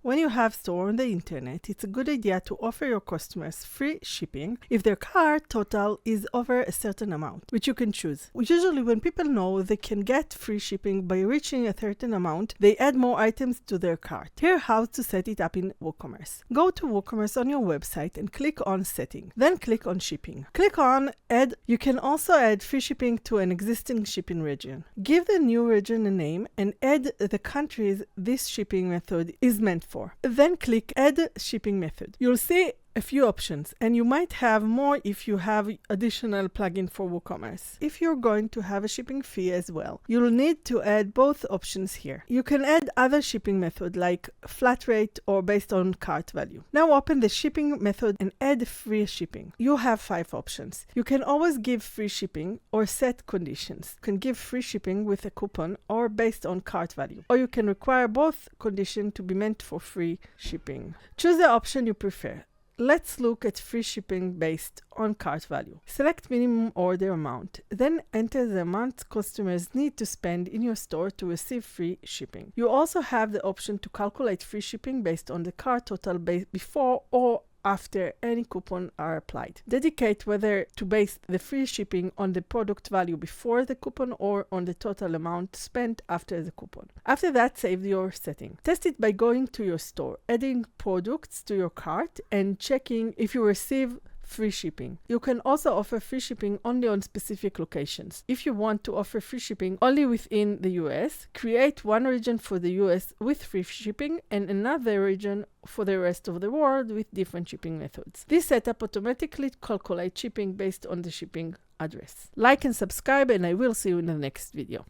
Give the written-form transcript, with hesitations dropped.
When you have store on the internet, it's a good idea to offer your customers free shipping if their cart total is over a certain amount, which you can choose. Usually when people know they can get free shipping by reaching a certain amount, they add more items to their cart. Here how to set it up in WooCommerce. Go to WooCommerce on your website and click on Setting. Then click on Shipping. Click on Add. You can also add free shipping to an existing shipping region. Give the new region a name and add the countries this shipping method is meant for. Then click Add Shipping Method. You'll see a few options, and you might have more if you have additional plugin for WooCommerce. If you're going to have a shipping fee as well, you'll need to add both options here. You can add other shipping method like flat rate or based on cart value. Now open the shipping method and add free shipping. You have 5 options. You can always give free shipping or set conditions. You can give free shipping with a coupon or based on cart value, or you can require both conditions to be meant for free shipping. Choose the option you prefer. Let's look at free shipping based on cart value. Select minimum order amount, then enter the amount customers need to spend in your store to receive free shipping. You also have the option to calculate free shipping based on the cart total before or after any coupon are applied. Dedicate whether to base the free shipping on the product value before the coupon or on the total amount spent after the coupon. After that, save your setting. Test it by going to your store, adding products to your cart, and checking if you receive free shipping. You can also offer free shipping only on specific locations. If you want to offer free shipping only within the US, create one region for the US with free shipping and another region for the rest of the world with different shipping methods. This setup automatically calculates shipping based on the shipping address. Like and subscribe, and I will see you in the next video.